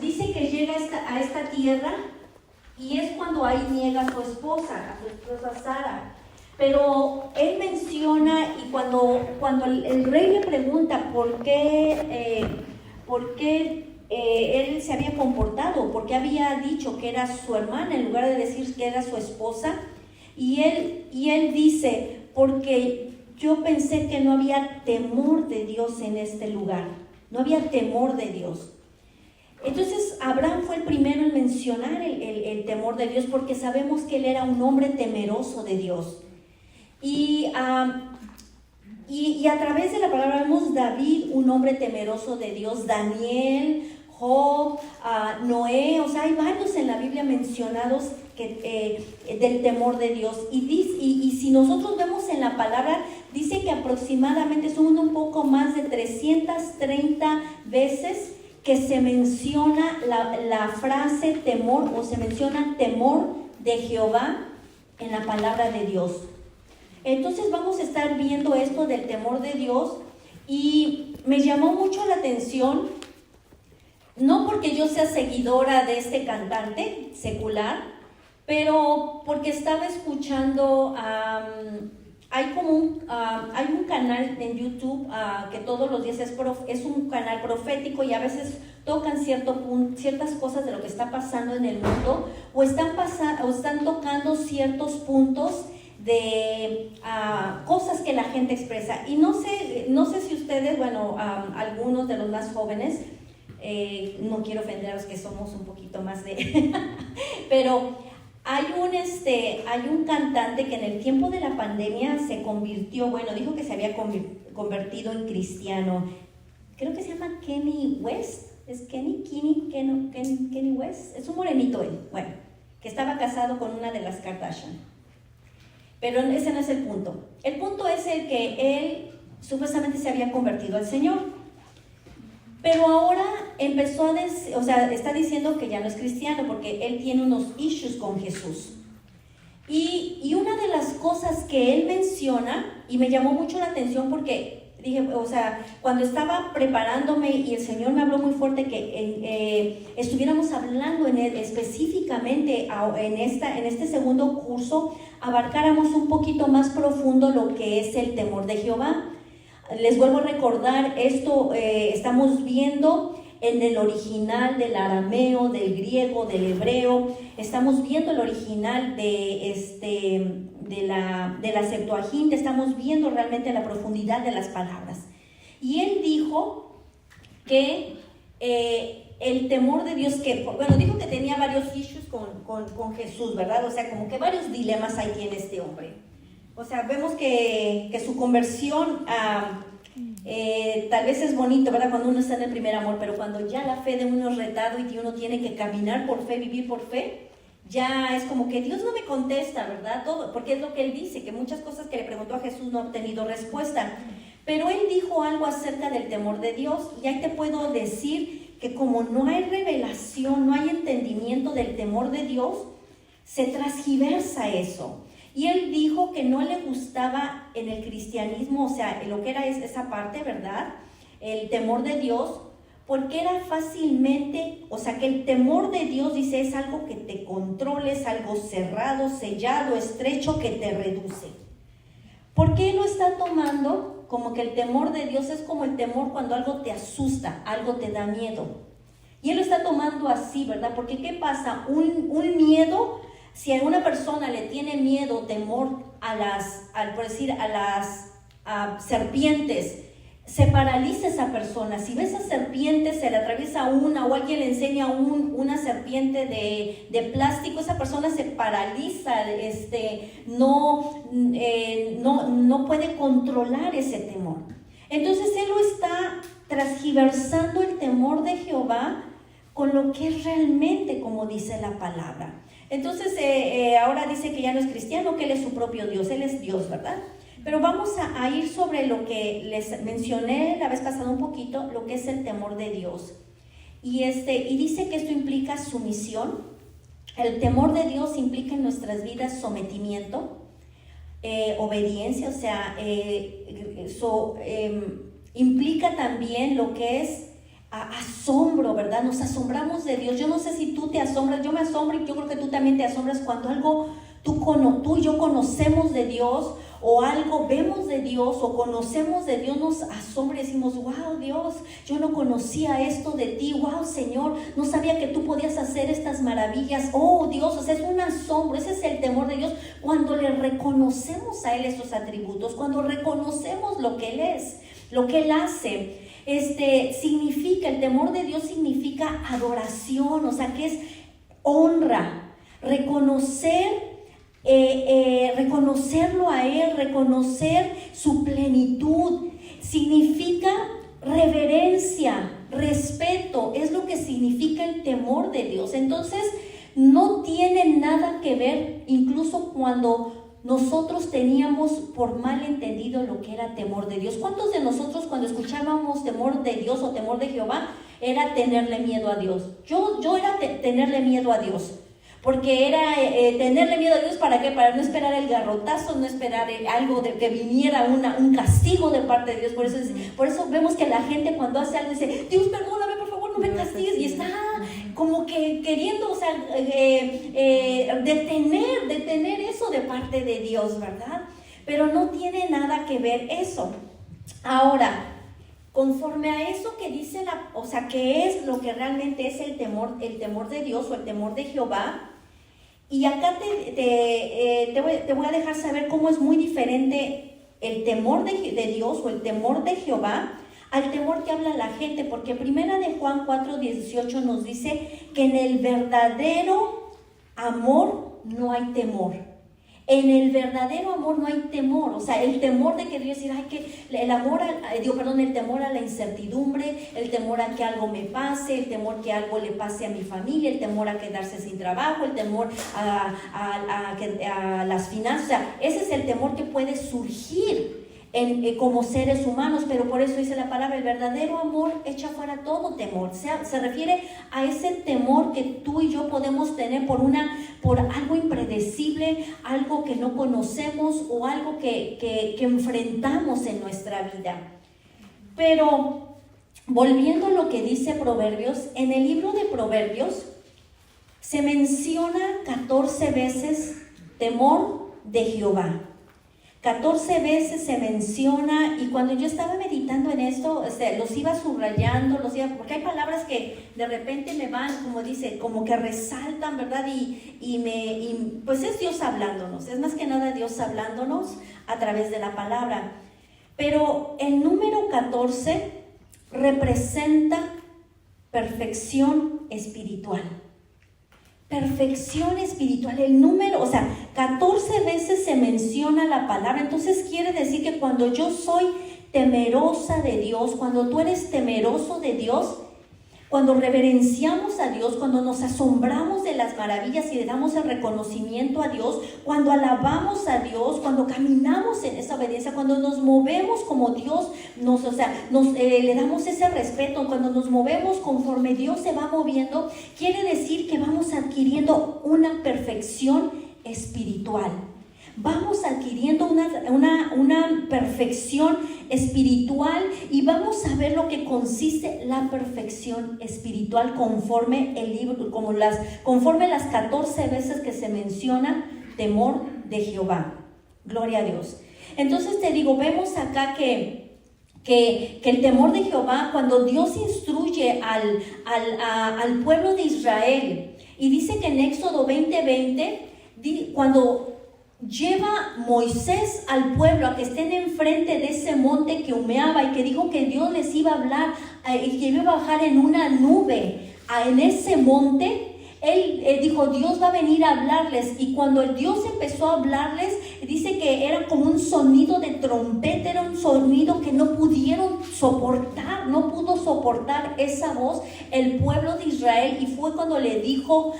dice que llega a esta tierra y es cuando ahí niega a su esposa Sara. Pero él menciona, y cuando el rey le pregunta por qué él se había comportado, por qué había dicho que era su hermana en lugar de decir que era su esposa, y él dice, porque yo pensé que no había temor de Dios en este lugar, no había temor de Dios. Entonces Abraham fue el primero en mencionar el temor de Dios, porque sabemos que él era un hombre temeroso de Dios. Y a través de la palabra vemos David, un hombre temeroso de Dios, Daniel, Job, Noé, o sea, hay varios en la Biblia mencionados del temor de Dios. Y si nosotros vemos en la palabra, dice que aproximadamente son un poco más de 330 veces que se menciona la frase temor, o se menciona temor de Jehová en la palabra de Dios. Entonces vamos a estar viendo esto del temor de Dios, y me llamó mucho la atención, no porque yo sea seguidora de este cantante secular, pero porque estaba escuchando, hay un canal en YouTube que todos los días es un canal profético, y a veces tocan ciertas cosas de lo que está pasando en el mundo, o están tocando ciertos puntos de cosas que la gente expresa. Y no sé si ustedes, algunos de los más jóvenes, no quiero ofender a los que somos un poquito más de pero hay un cantante que en el tiempo de la pandemia se convirtió, dijo que se había convertido en cristiano. Creo que se llama Kanye West. ¿Es Kanye West? Es un morenito él, que estaba casado con una de las Kardashian. Pero ese no es el punto. El punto es el que él supuestamente se había convertido al Señor. Pero ahora está diciendo que ya no es cristiano porque él tiene unos issues con Jesús. Y una de las cosas que él menciona, y me llamó mucho la atención porque dije, cuando estaba preparándome y el Señor me habló muy fuerte que estuviéramos hablando específicamente en este segundo curso, abarcáramos un poquito más profundo lo que es el temor de Jehová. Les vuelvo a recordar, esto estamos viendo en el original del arameo, del griego, del hebreo. Estamos viendo el original de la Septuaginta. Estamos viendo realmente la profundidad de las palabras. Y él dijo que el temor de Dios, dijo que tenía varios issues con Jesús, ¿verdad? Como que varios dilemas ahí tiene este hombre. Vemos que su conversión tal vez es bonito, ¿verdad? Cuando uno está en el primer amor, pero cuando ya la fe de uno es retado y que uno tiene que caminar por fe, vivir por fe, ya es como que Dios no me contesta, ¿verdad? Todo, porque es lo que él dice, que muchas cosas que le preguntó a Jesús no ha obtenido respuesta. Pero él dijo algo acerca del temor de Dios, y ahí te puedo decir que como no hay revelación, no hay entendimiento del temor de Dios, se transgiversa eso. Y él dijo que no le gustaba en el cristianismo, lo que era esa parte, ¿verdad? El temor de Dios, porque era fácilmente, que el temor de Dios, dice, es algo que te controla, es algo cerrado, sellado, estrecho, que te reduce. ¿Por qué lo está tomando como que el temor de Dios es como el temor cuando algo te asusta, algo te da miedo? Y él lo está tomando así, ¿verdad? Porque ¿qué pasa? Un miedo. Si a una persona le tiene miedo, temor a las serpientes, se paraliza esa persona. Si ve esa serpiente, se le atraviesa una, o alguien le enseña una serpiente de plástico, esa persona se paraliza, no puede controlar ese temor. Entonces él lo está transgiversando el temor de Jehová con lo que es realmente, como dice la palabra. Entonces ahora dice que ya no es cristiano, que él es su propio Dios, él es Dios, ¿verdad? Pero vamos a ir sobre lo que les mencioné la vez pasada un poquito, lo que es el temor de Dios. Y dice que esto implica sumisión. El temor de Dios implica en nuestras vidas sometimiento, obediencia, implica también lo que es asombro, ¿verdad? Nos asombramos de Dios. Yo no sé si tú te asombras, yo me asombro y yo creo que tú también te asombras cuando algo tú y yo conocemos de Dios, o algo vemos de Dios o conocemos de Dios, nos asombra y decimos: wow, Dios, yo no conocía esto de ti. Wow, Señor, no sabía que tú podías hacer estas maravillas. Oh, Dios, o sea, es un asombro. Ese es el temor de Dios, cuando le reconocemos a Él esos atributos, cuando reconocemos lo que Él es, lo que Él hace. Significa, el temor de Dios significa adoración, o sea, que es honra, reconocerlo a Él, reconocer su plenitud. Significa reverencia, respeto, es lo que significa el temor de Dios. Entonces, no tiene nada que ver, incluso cuando nosotros teníamos por mal entendido lo que era temor de Dios. ¿Cuántos de nosotros, cuando escuchábamos temor de Dios o temor de Jehová, era tenerle miedo a Dios? Yo era tenerle miedo a Dios. Porque era tenerle miedo a Dios, ¿para qué? Para no esperar el garrotazo, no esperar algo de que viniera un castigo de parte de Dios. Por eso vemos que la gente, cuando hace algo, dice: Dios, perdóname, por favor, no me castigues. Y está como que queriendo, o sea, detener eso de parte de Dios, ¿verdad? Pero no tiene nada que ver eso. Ahora, conforme a eso que dice o sea, que es lo que realmente es el temor de Dios o el temor de Jehová. Y acá te voy a dejar saber cómo es muy diferente el temor de Dios o el temor de Jehová al temor que habla la gente, porque primera de Juan 4:18 nos dice que en el verdadero amor no hay temor. En el verdadero amor no hay temor, o sea, el temor de que Dios diga: ay, que el temor a la incertidumbre, el temor a que algo me pase, el temor que algo le pase a mi familia, el temor a quedarse sin trabajo, el temor a las finanzas. O sea, ese es el temor que puede surgir como seres humanos, pero por eso dice la palabra: el verdadero amor echa fuera todo temor. Se refiere a ese temor que tú y yo podemos tener por algo impredecible, algo que no conocemos o algo que enfrentamos en nuestra vida. Pero volviendo a lo que dice Proverbios, en el libro de Proverbios se menciona 14 veces temor de Jehová. 14 veces se menciona, y cuando yo estaba meditando en esto, los iba subrayando, porque hay palabras que de repente me van, como dice, como que resaltan, ¿verdad? Y pues es Dios hablándonos, es más que nada Dios hablándonos a través de la palabra. Pero el número 14 representa perfección espiritual. Perfección espiritual, el número, o sea, 14 veces se menciona la palabra. Entonces quiere decir que cuando yo soy temerosa de Dios, cuando tú eres temeroso de Dios, cuando reverenciamos a Dios, cuando nos asombramos de las maravillas y le damos el reconocimiento a Dios, cuando alabamos a Dios, cuando caminamos en esa obediencia, cuando nos movemos como Dios, le damos ese respeto, cuando nos movemos conforme Dios se va moviendo, quiere decir que vamos adquiriendo una perfección espiritual. Vamos adquiriendo una perfección espiritual, y vamos a ver lo que consiste la perfección espiritual conforme las 14 veces que se menciona temor de Jehová. Gloria a Dios. Entonces te digo, vemos acá que el temor de Jehová, cuando Dios instruye al pueblo de Israel, y dice que en Éxodo 20:20, cuando lleva Moisés al pueblo a que estén enfrente de ese monte que humeaba, y que dijo que Dios les iba a hablar y que iba a bajar en una nube en ese monte, él dijo: Dios va a venir a hablarles. Y cuando el Dios empezó a hablarles, dice que era como un sonido de trompeta, era un sonido que no pudieron soportar, no pudo soportar esa voz el pueblo de Israel. Y fue cuando le dijeron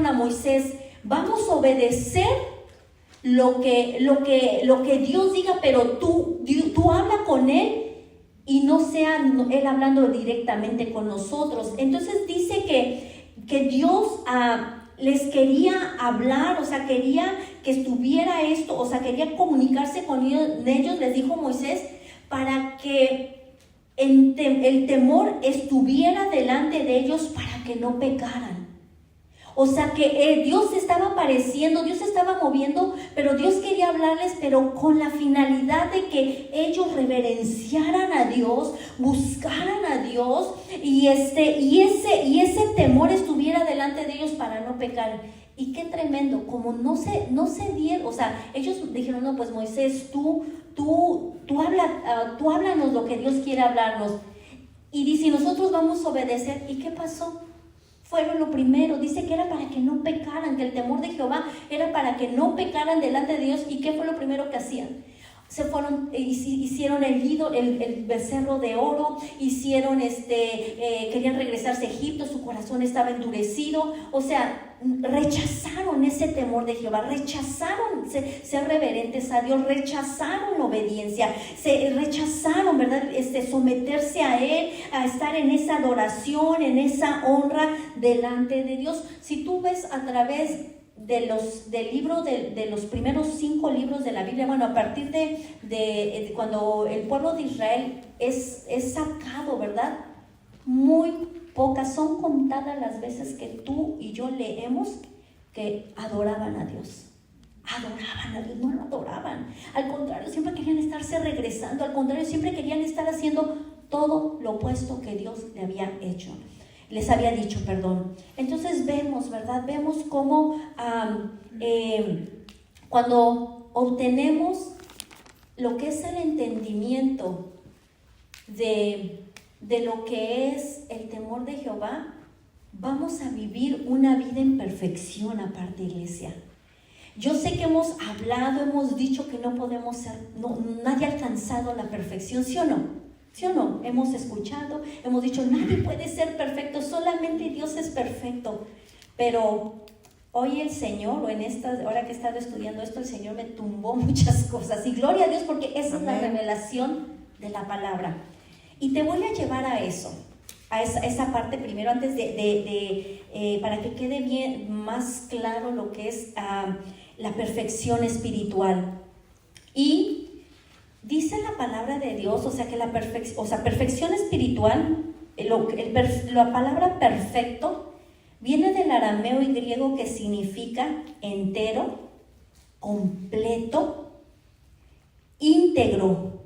a Moisés: vamos a obedecer lo que Dios diga, pero tú habla con Él y no sea Él hablando directamente con nosotros. Entonces dice que Dios les quería hablar, o sea, quería que estuviera esto, o sea, quería comunicarse con ellos. Les dijo Moisés para que el temor estuviera delante de ellos para que no pecaran. O sea que Dios estaba apareciendo, Dios estaba moviendo, pero Dios quería hablarles, pero con la finalidad de que ellos reverenciaran a Dios, buscaran a Dios y ese temor estuviera delante de ellos para no pecar. Y qué tremendo, como no se dieron, o sea, ellos dijeron, no, pues Moisés, tú háblanos lo que Dios quiere hablarnos. Y dice, nosotros vamos a obedecer. ¿Y qué pasó? Fueron lo primero, dice que era para que no pecaran, que el temor de Jehová era para que no pecaran delante de Dios. ¿Y qué fue lo primero que hacían? Se fueron, hicieron el becerro de oro, querían regresarse a Egipto, su corazón estaba endurecido, o sea, rechazaron ese temor de Jehová, rechazaron ser reverentes a Dios, rechazaron la obediencia, rechazaron, ¿verdad? Someterse a Él, a estar en esa adoración, en esa honra delante de Dios. Si tú ves a través del libro de los primeros 5 libros de la Biblia, bueno, a partir de cuando el pueblo de Israel es sacado, ¿verdad? Muy pocas, son contadas las veces que tú y yo leemos que adoraban a Dios. Adoraban a Dios, no lo adoraban. Al contrario, siempre querían estarse regresando, al contrario, siempre querían estar haciendo todo lo opuesto que Dios les había dicho, perdón. Entonces vemos, ¿verdad? Vemos cómo cuando obtenemos lo que es el entendimiento de lo que es el temor de Jehová, vamos a vivir una vida en perfección aparte, iglesia. Yo sé que hemos hablado, hemos dicho que no podemos ser, nadie ha alcanzado la perfección, ¿sí o no? ¿Sí o no? Hemos escuchado, hemos dicho, nadie puede ser perfecto, solamente Dios es perfecto. Pero hoy el Señor, o en esta hora que he estado estudiando esto, el Señor me tumbó muchas cosas. Y gloria a Dios, porque esa es la revelación de la palabra. Y te voy a llevar a eso, a esa parte primero, antes para que quede bien, más claro lo que es la perfección espiritual. Y dice la palabra de Dios, o sea que perfección espiritual, la palabra perfecto viene del arameo y griego que significa entero, completo, íntegro,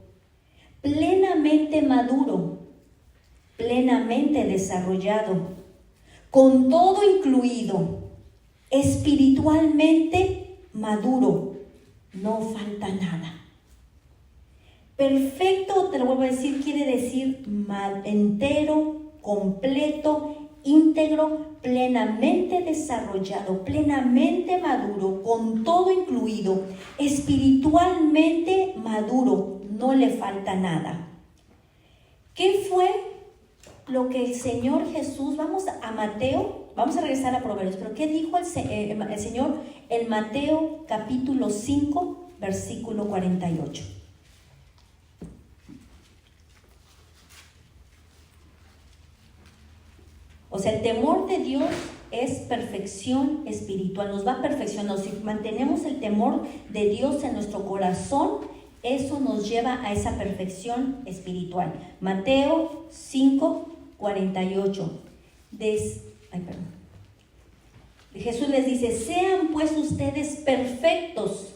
plenamente maduro, plenamente desarrollado, con todo incluido, espiritualmente maduro, no falta nada. Perfecto, te lo vuelvo a decir, quiere decir entero, completo, íntegro, plenamente desarrollado, plenamente maduro, con todo incluido, espiritualmente maduro, no le falta nada. ¿Qué fue lo que el Señor Jesús, vamos a Mateo, vamos a regresar a Proverbios, pero qué dijo el Señor en Mateo capítulo 5, versículo 48? O sea, el temor de Dios es perfección espiritual, nos va perfeccionando. Si mantenemos el temor de Dios en nuestro corazón, eso nos lleva a esa perfección espiritual. Mateo 5, 48. Jesús les dice, sean pues ustedes perfectos,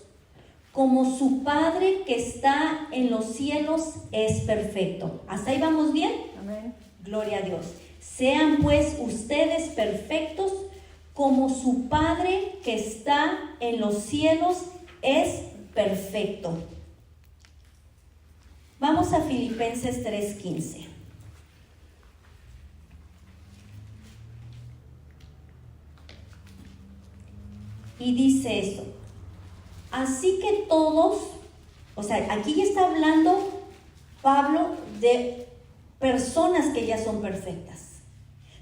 como su Padre que está en los cielos es perfecto. ¿Hasta ahí vamos bien? Amén. Gloria a Dios. Sean pues ustedes perfectos, como su Padre que está en los cielos es perfecto. Vamos a Filipenses 3:15. Y dice esto: así que todos, o sea, aquí ya está hablando Pablo de personas que ya son perfectas.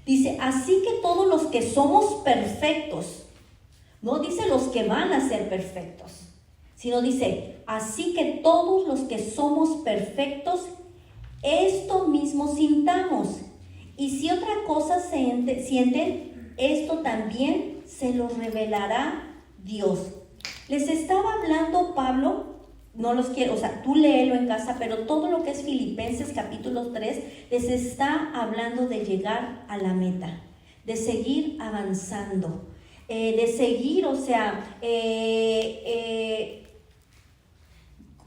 Dice, así que todos los que somos perfectos, no dice los que van a ser perfectos, sino dice, así que todos los que somos perfectos, esto mismo sintamos. Y si otra cosa sienten, esto también se lo revelará Dios. Les estaba hablando Pablo no los quiero, o sea, tú léelo en casa, pero todo lo que es Filipenses capítulo 3 les está hablando de llegar a la meta, de seguir avanzando, de seguir, o sea,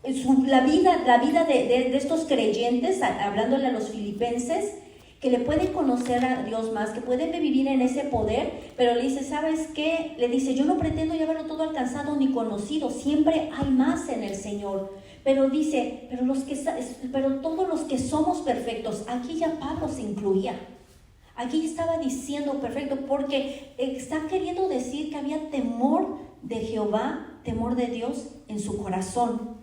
la vida de estos creyentes, hablándole a los filipenses, que le pueden conocer a Dios más, que pueden vivir en ese poder, pero le dice, ¿sabes qué? Le dice, yo no pretendo ya haberlo todo alcanzado ni conocido, siempre hay más en el Señor. Pero dice, pero todos los que somos perfectos, aquí ya Pablo se incluía. Aquí estaba diciendo perfecto, porque está queriendo decir que había temor de Jehová, temor de Dios en su corazón.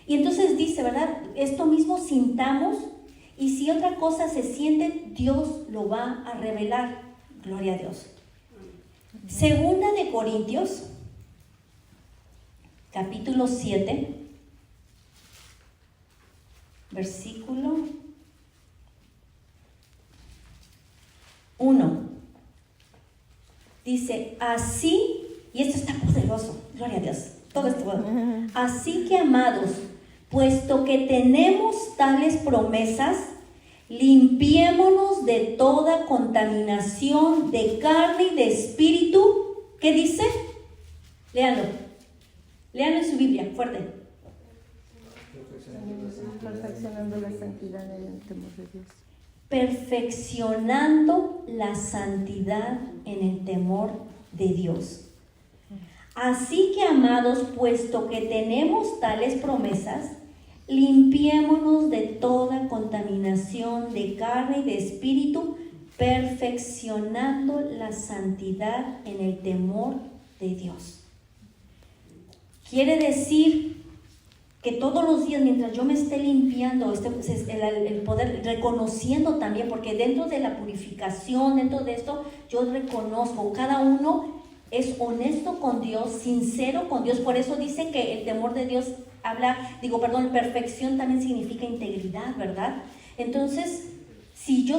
Y entonces dice, ¿verdad? Esto mismo sintamos, y si otra cosa se siente, Dios lo va a revelar. Gloria a Dios. Segunda de Corintios, capítulo 7, versículo 1. Dice, así, y esto está poderoso, gloria a Dios, todo esto. Así que, amados, puesto que tenemos tales promesas, limpiémonos de toda contaminación de carne y de espíritu. ¿Qué dice? Léanlo en su Biblia, fuerte. Perfeccionando la santidad en el temor de Dios. Perfeccionando la santidad en el temor de Dios. Así que, amados, puesto que tenemos tales promesas, limpiémonos de toda contaminación de carne y de espíritu, perfeccionando la santidad en el temor de Dios. Quiere decir que todos los días, mientras yo me esté limpiando, el poder, reconociendo también, porque dentro de la purificación, dentro de esto, yo reconozco, cada uno es honesto con Dios, sincero con Dios. Por eso dice que el temor de Dios perfección también significa integridad, ¿verdad? Entonces, si yo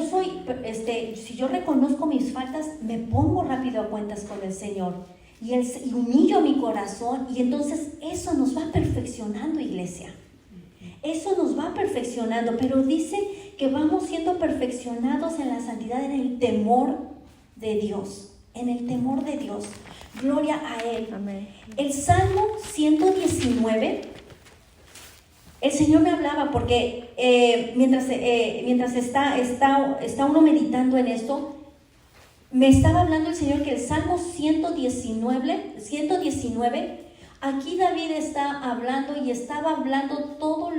reconozco mis faltas, me pongo rápido a cuentas con el Señor y humillo mi corazón, y entonces eso nos va perfeccionando, iglesia. Eso nos va perfeccionando, pero dice que vamos siendo perfeccionados en la santidad, en el temor de Dios. En el temor de Dios. Gloria a Él. Amén. El Salmo 119, el Señor me hablaba porque mientras está uno meditando en esto, me estaba hablando el Señor que el Salmo 119, aquí David está hablando y estaba hablando todo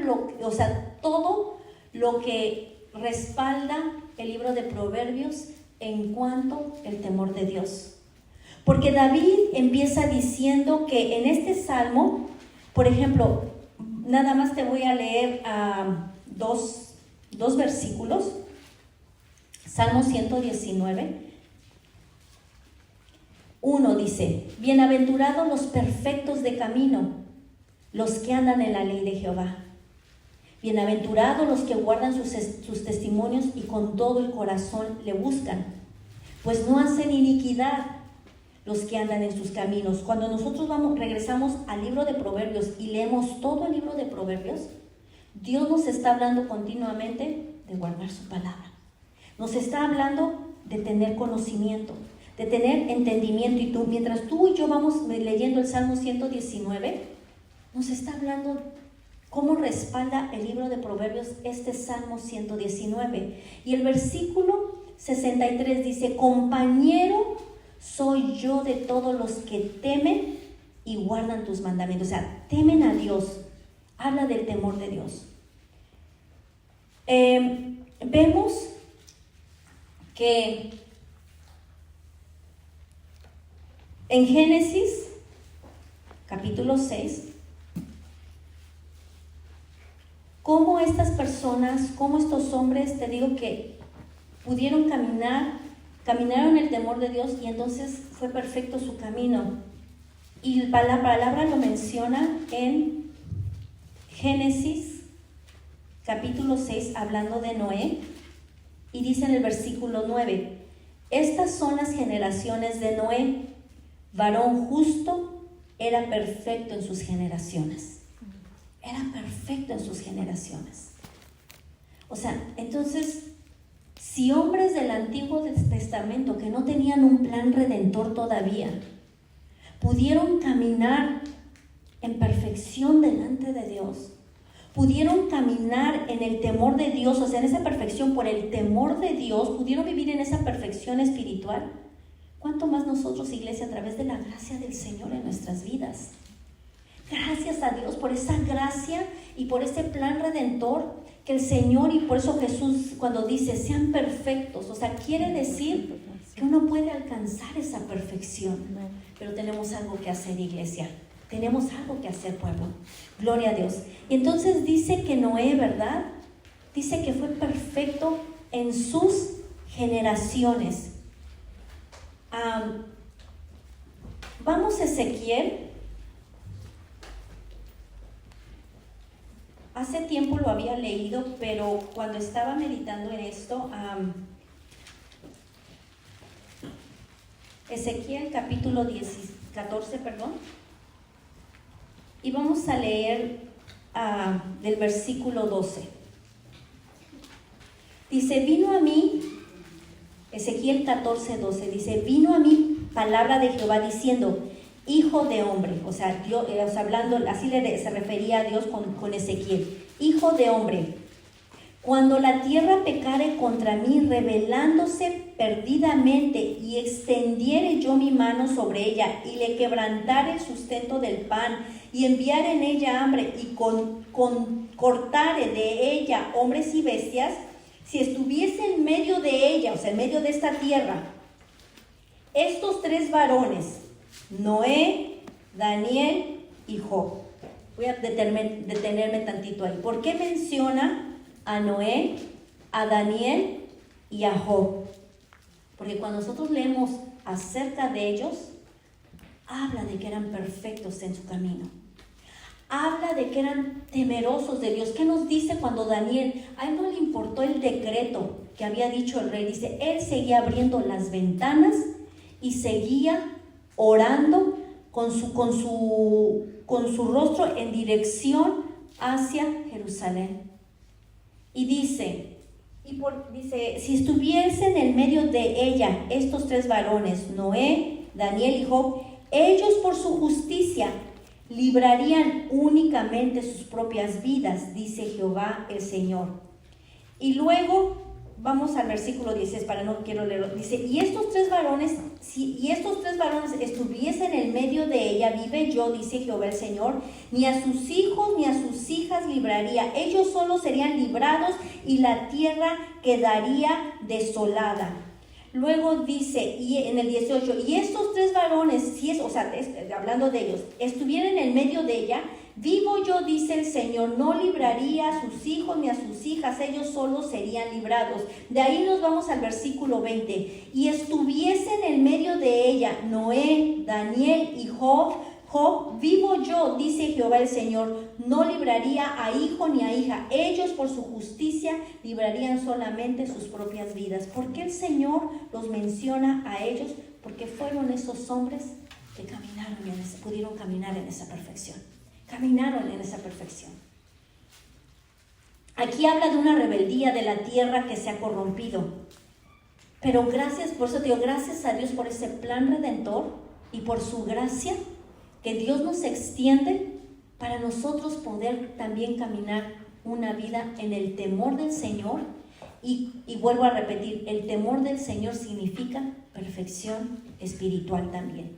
lo que respalda el libro de Proverbios en cuanto al temor de Dios. Porque David empieza diciendo que en este salmo, por ejemplo, nada más te voy a leer dos versículos. Salmo 119. 1 dice, bienaventurados los perfectos de camino, los que andan en la ley de Jehová. Bienaventurados los que guardan sus testimonios y con todo el corazón le buscan, pues no hacen iniquidad los que andan en sus caminos. Cuando nosotros regresamos al libro de Proverbios y leemos todo el libro de Proverbios, Dios nos está hablando continuamente de guardar su palabra. Nos está hablando de tener conocimiento, de tener entendimiento. Y mientras tú y yo vamos leyendo el Salmo 119, nos está hablando cómo respalda el libro de Proverbios este Salmo 119. Y el versículo 63 dice, compañero soy yo de todos los que temen y guardan tus mandamientos. O sea, temen a Dios. Habla del temor de Dios. Vemos que en Génesis, capítulo 6, cómo estas personas, cómo estos hombres, te digo que pudieron caminaron en el temor de Dios y entonces fue perfecto su camino. Y la palabra lo menciona en Génesis, capítulo 6, hablando de Noé, y dice en el versículo 9, estas son las generaciones de Noé, varón justo, era perfecto en sus generaciones. era perfecto en sus generaciones. O sea, entonces, si hombres del Antiguo Testamento que no tenían un plan redentor todavía, pudieron caminar en perfección delante de Dios, pudieron caminar en el temor de Dios, o sea, en esa perfección por el temor de Dios, pudieron vivir en esa perfección espiritual, ¿cuánto más nosotros, iglesia, a través de la gracia del Señor en nuestras vidas? Gracias a Dios por esa gracia y por ese plan redentor que el Señor, y por eso Jesús cuando dice sean perfectos, o sea, quiere decir que uno puede alcanzar esa perfección, pero tenemos algo que hacer, iglesia, tenemos algo que hacer, pueblo, gloria a Dios. Y entonces dice que Noé, ¿verdad? Dice que fue perfecto en sus generaciones. Vamos a Ezequiel. Hace tiempo lo había leído, pero cuando estaba meditando en esto, Ezequiel capítulo 14, y vamos a leer del versículo 12. Dice, vino a mí, Ezequiel 14, 12, dice, vino a mí palabra de Jehová diciendo, hijo de hombre, o sea, Dios, hablando, así se refería a Dios con Ezequiel, hijo de hombre, cuando la tierra pecare contra mí, rebelándose perdidamente, y extendiere yo mi mano sobre ella, y le quebrantare el sustento del pan, y enviare en ella hambre, y cortare de ella hombres y bestias, si estuviese en medio de ella, o sea, en medio de esta tierra, estos tres varones, Noé, Daniel y Job. Voy a detenerme tantito ahí. ¿Por qué menciona a Noé, a Daniel y a Job? Porque cuando nosotros leemos acerca de ellos, habla de que eran perfectos en su camino. Habla de que eran temerosos de Dios. ¿Qué nos dice cuando Daniel, a él no le importó el decreto que había dicho el rey? Dice, él seguía abriendo las ventanas y seguía orando con su rostro en dirección hacia Jerusalén. Y dice, si estuviesen en medio de ella estos tres varones, Noé, Daniel y Job, ellos por su justicia librarían únicamente sus propias vidas, dice Jehová el Señor. Y luego vamos al versículo 16, no quiero leerlo. Dice, y estos tres varones estuviesen en medio de ella, vive yo, dice Jehová el Señor, ni a sus hijos ni a sus hijas libraría, ellos solo serían librados y la tierra quedaría desolada. Luego dice, y en el 18, y estos tres varones, hablando de ellos, estuvieran en medio de ella, vivo yo, dice el Señor, no libraría a sus hijos ni a sus hijas, ellos solo serían librados. De ahí nos vamos al versículo 20. Y estuviesen en medio de ella Noé, Daniel y Job, vivo yo, dice Jehová el Señor, no libraría a hijo ni a hija. Ellos por su justicia librarían solamente sus propias vidas. ¿Por qué el Señor los menciona a ellos? Porque fueron esos hombres que pudieron caminar en esa perfección. Caminaron en esa perfección. Aquí habla de una rebeldía de la tierra que se ha corrompido. Pero por eso te digo, gracias a Dios por ese plan redentor y por su gracia que Dios nos extiende para nosotros poder también caminar una vida en el temor del Señor. Y vuelvo a repetir, el temor del Señor significa perfección espiritual también.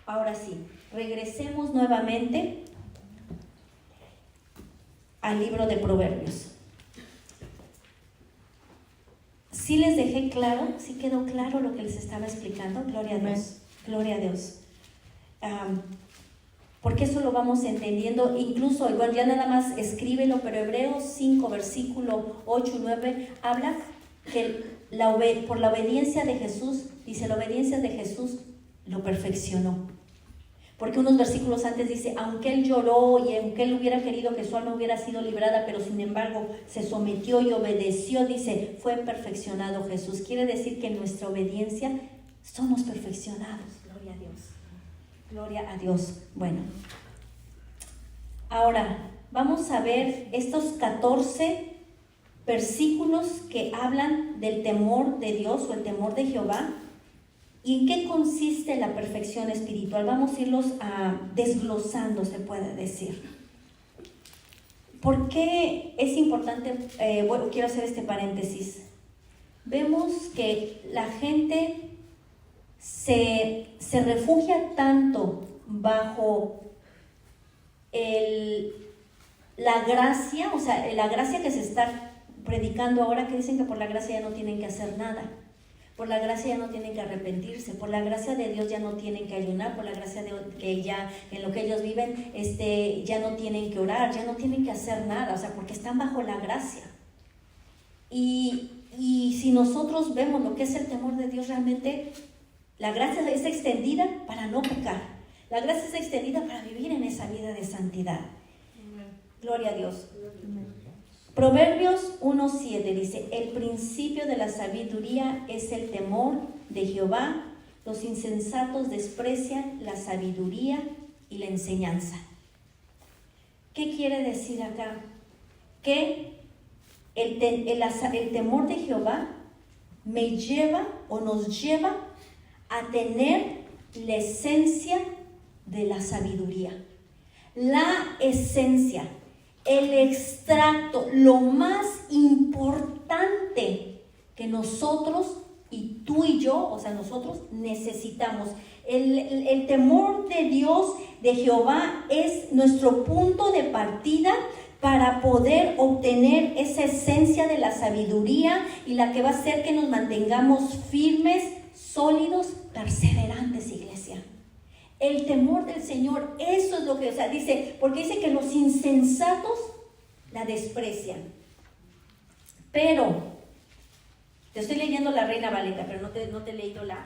Ahora sí, regresemos nuevamente al libro de Proverbios. ¿Sí les dejé claro? ¿Sí quedó claro lo que les estaba explicando? Gloria a Dios, gloria a Dios. Porque eso lo vamos entendiendo, incluso, igual ya nada más escríbelo, pero Hebreos 5, versículo 8 y 9, habla que por la obediencia de Jesús, dice, la obediencia de Jesús lo perfeccionó. Porque unos versículos antes dice, aunque él lloró y aunque él hubiera querido que su alma hubiera sido librada, pero sin embargo se sometió y obedeció, dice, fue perfeccionado Jesús. Quiere decir que en nuestra obediencia somos perfeccionados. Gloria a Dios. Gloria a Dios. Bueno, ahora vamos a ver estos 14 versículos que hablan del temor de Dios o el temor de Jehová. ¿Y en qué consiste la perfección espiritual? Vamos a irlos desglosando, se puede decir. ¿Por qué es importante? Bueno, quiero hacer este paréntesis. Vemos que la gente se refugia tanto bajo la gracia, o sea, la gracia que se está predicando ahora, que dicen que por la gracia ya no tienen que hacer nada. Por la gracia ya no tienen que arrepentirse, por la gracia de Dios ya no tienen que ayunar, por la gracia de que ya en lo que ellos viven ya no tienen que orar, ya no tienen que hacer nada, o sea, porque están bajo la gracia. Y si nosotros vemos lo que es el temor de Dios, realmente la gracia es extendida para no pecar, la gracia es extendida para vivir en esa vida de santidad. Gloria a Dios. Proverbios 1:7 dice: el principio de la sabiduría es el temor de Jehová, los insensatos desprecian la sabiduría y la enseñanza. ¿Qué quiere decir acá? Que el temor de Jehová me lleva o nos lleva a tener la esencia de la sabiduría. La esencia, el extracto, lo más importante que nosotros, y tú y yo, o sea, nosotros necesitamos. El temor de Dios, de Jehová, es nuestro punto de partida para poder obtener esa esencia de la sabiduría y la que va a hacer que nos mantengamos firmes, sólidos, perseverantes, iglesia. El temor del Señor, eso es lo que, o sea, dice, porque dice que los insensatos la desprecian. Pero, te estoy leyendo la Reina Valera, pero no te he leído la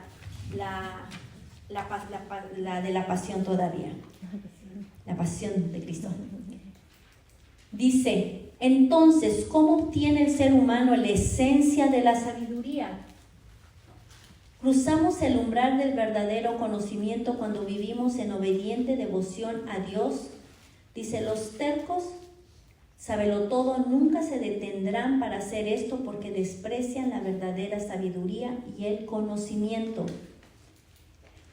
de la pasión todavía. La pasión de Cristo. Dice, entonces, ¿cómo obtiene el ser humano la esencia de la sabiduría? Cruzamos el umbral del verdadero conocimiento cuando vivimos en obediente devoción a Dios. Dice, los tercos, sabelotodo, nunca se detendrán para hacer esto porque desprecian la verdadera sabiduría y el conocimiento.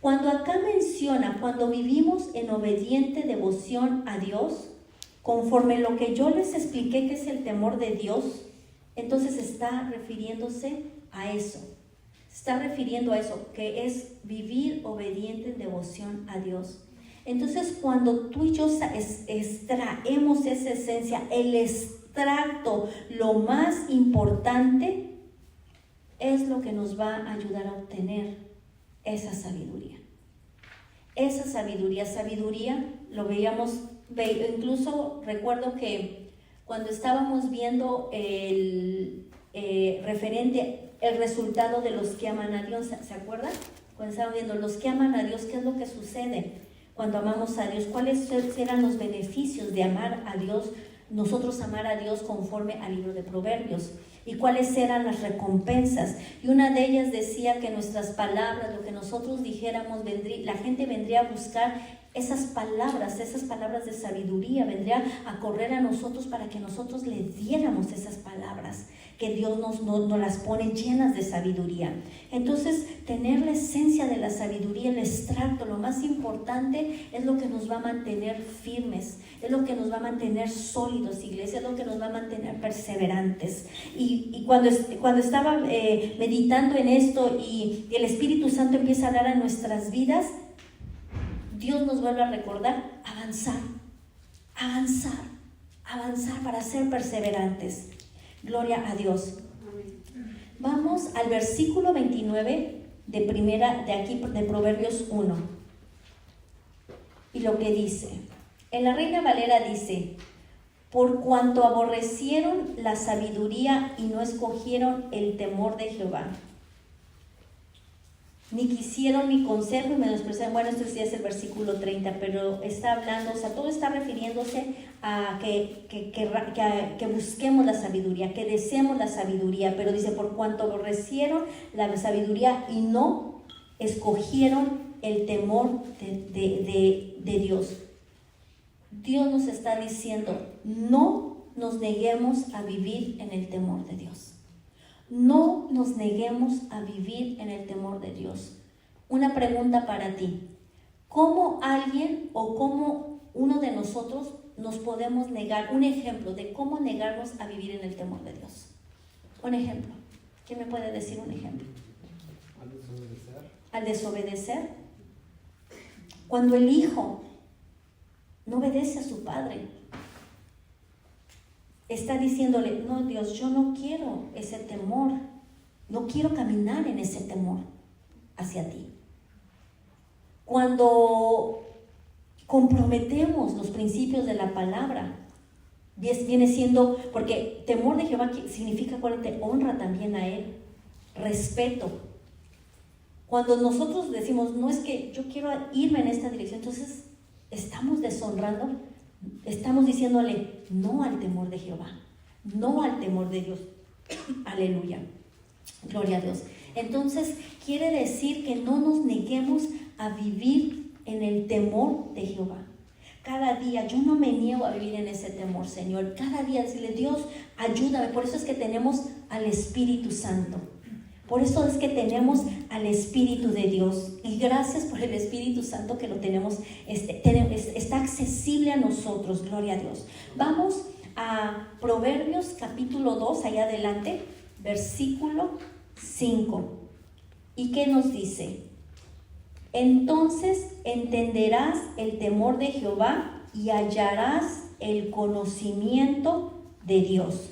Cuando acá menciona, cuando vivimos en obediente devoción a Dios, conforme lo que yo les expliqué que es el temor de Dios, entonces está refiriéndose a eso. Está refiriendo a eso, que es vivir obediente en devoción a Dios. Entonces, cuando tú y yo extraemos esa esencia, el extracto, lo más importante, es lo que nos va a ayudar a obtener esa sabiduría. Esa sabiduría, lo veíamos, incluso recuerdo que cuando estábamos viendo el resultado de los que aman a Dios, ¿se acuerdan? Cuando estábamos viendo los que aman a Dios, ¿qué es lo que sucede cuando amamos a Dios? ¿Cuáles eran los beneficios de amar a Dios? Nosotros amar a Dios conforme al libro de Proverbios. ¿Y cuáles eran las recompensas? Y una de ellas decía que nuestras palabras, lo que nosotros dijéramos, la gente vendría a buscar esas palabras de sabiduría, vendría a correr a nosotros para que nosotros le diéramos esas palabras, que Dios nos las pone llenas de sabiduría. Entonces, tener la esencia de la sabiduría, el extracto, lo más importante, es lo que nos va a mantener firmes, es lo que nos va a mantener sólidos, iglesia, es lo que nos va a mantener perseverantes. Y cuando estaba meditando en esto y el Espíritu Santo empieza a hablar a nuestras vidas, Dios nos vuelve a recordar avanzar para ser perseverantes. Gloria a Dios. Vamos al versículo 29 de Proverbios 1. Y lo que dice, en la Reina Valera dice, por cuanto aborrecieron la sabiduría y no escogieron el temor de Jehová, ni quisieron mi consejo y menospreciaron. Bueno, esto sí es el versículo 30, pero está hablando, o sea, todo está refiriéndose a que busquemos la sabiduría, que deseemos la sabiduría, pero dice, por cuanto aborrecieron la sabiduría y no escogieron el temor de Dios. Dios nos está diciendo, no nos neguemos a vivir en el temor de Dios. No nos neguemos a vivir en el temor de Dios. Una pregunta para ti. ¿Cómo alguien o cómo uno de nosotros nos podemos negar? Un ejemplo de cómo negarnos a vivir en el temor de Dios. Un ejemplo. ¿Quién me puede decir un ejemplo? Al desobedecer. Al desobedecer. Cuando el hijo no obedece a su padre, está diciéndole, no, Dios, yo no quiero ese temor, no quiero caminar en ese temor hacia ti. Cuando comprometemos los principios de la palabra, viene siendo, porque temor de Jehová significa, acuérdate, honra también a Él, respeto. Cuando nosotros decimos, no es que yo quiero irme en esta dirección, entonces estamos deshonrando, estamos diciéndole no al temor de Jehová, no al temor de Dios. Aleluya, gloria a Dios. Entonces quiere decir que no nos neguemos a vivir en el temor de Jehová. Cada día, yo no me niego a vivir en ese temor, Señor. Cada día decirle, Dios, ayúdame. Por eso es que tenemos al Espíritu Santo. Por eso es que tenemos al Espíritu de Dios. Y gracias por el Espíritu Santo que lo tenemos, está accesible a nosotros, gloria a Dios. Vamos a Proverbios capítulo 2, allá adelante, versículo 5. ¿Y qué nos dice? Entonces entenderás el temor de Jehová y hallarás el conocimiento de Dios.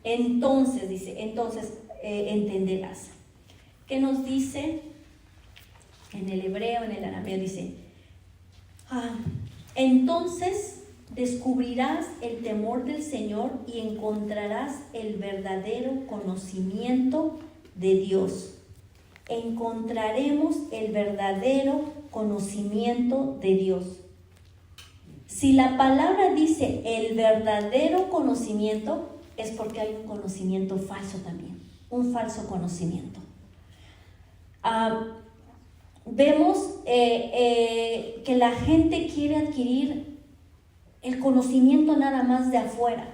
Entonces, dice, entenderás. ¿Qué nos dice? En el hebreo, en el arameo, dice, entonces descubrirás el temor del Señor y encontrarás el verdadero conocimiento de Dios. Encontraremos el verdadero conocimiento de Dios. Si la palabra dice el verdadero conocimiento, es porque hay un conocimiento falso también, un falso conocimiento. Vemos que la gente quiere adquirir el conocimiento nada más de afuera,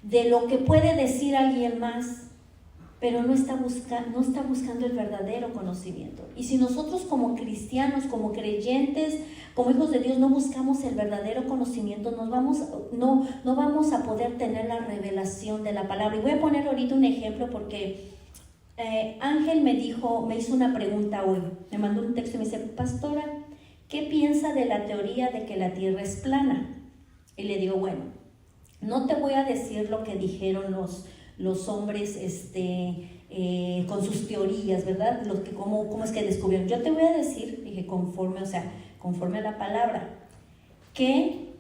de lo que puede decir alguien más, pero no está buscando el verdadero conocimiento. Y si nosotros como cristianos, como creyentes, como hijos de Dios, no buscamos el verdadero conocimiento, no vamos a poder tener la revelación de la palabra. Y voy a poner ahorita un ejemplo porque Ángel me hizo una pregunta hoy. Me mandó un texto y me dice, pastora, ¿qué piensa de la teoría de que la tierra es plana? Y le digo, bueno, no te voy a decir lo que dijeron los hombres con sus teorías, ¿verdad? ¿Cómo es que descubrieron? Yo te voy a decir, dije, conforme a la palabra, que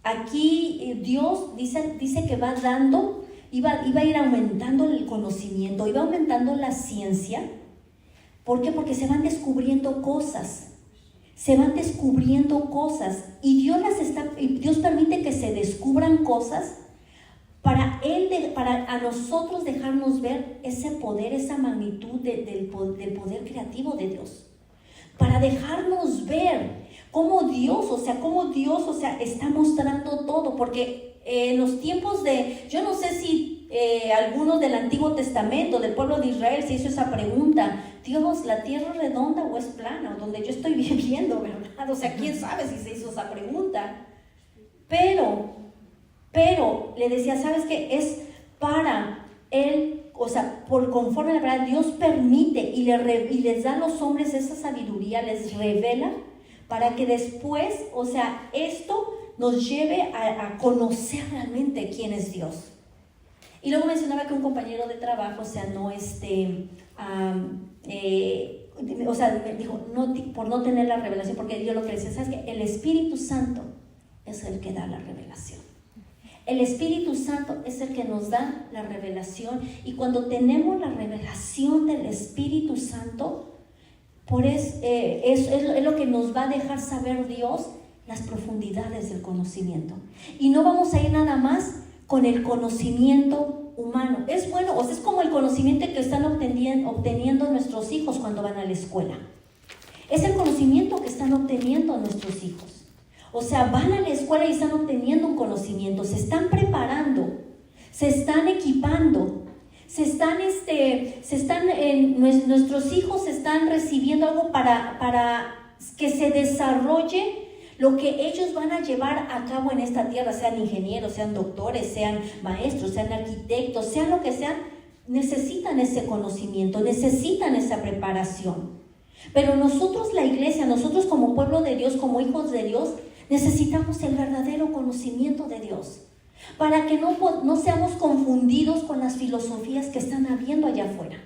aquí Dios dice que va dando, iba a ir aumentando el conocimiento, iba aumentando la ciencia. ¿Por qué? Porque se van descubriendo cosas. Y Dios permite que se descubran cosas para a nosotros dejarnos ver ese poder, esa magnitud del poder creativo de Dios, para dejarnos ver cómo Dios está mostrando todo, porque en los tiempos yo no sé si algunos del Antiguo Testamento, del pueblo de Israel, se hizo esa pregunta, Dios, ¿la tierra es redonda o es plana? Donde yo estoy viviendo, ¿verdad? O sea, ¿quién sabe si se hizo esa pregunta? Pero le decía, ¿sabes qué? Es para él, por conforme a la verdad, Dios permite y les da a los hombres esa sabiduría, les revela, para que después, esto nos lleve a conocer realmente quién es Dios. Y luego mencionaba que un compañero de trabajo, me dijo, por no tener la revelación, porque yo lo que decía, ¿sabes qué? El Espíritu Santo es el que da la revelación. El Espíritu Santo es el que nos da la revelación, y cuando tenemos la revelación del Espíritu Santo, es lo que nos va a dejar saber Dios las profundidades del conocimiento. Y no vamos a ir nada más con el conocimiento humano. Es bueno, es como el conocimiento que están obteniendo nuestros hijos cuando van a la escuela. Es el conocimiento que están obteniendo nuestros hijos. O sea, van a la escuela y están obteniendo un conocimiento, se están preparando, se están equipando, nuestros hijos están recibiendo algo para que se desarrolle lo que ellos van a llevar a cabo en esta tierra, sean ingenieros, sean doctores, sean maestros, sean arquitectos, sean lo que sean, necesitan ese conocimiento, necesitan esa preparación. Pero nosotros, la iglesia, nosotros como pueblo de Dios, como hijos de Dios, necesitamos el verdadero conocimiento de Dios, para que no seamos confundidos con las filosofías que están habiendo allá afuera.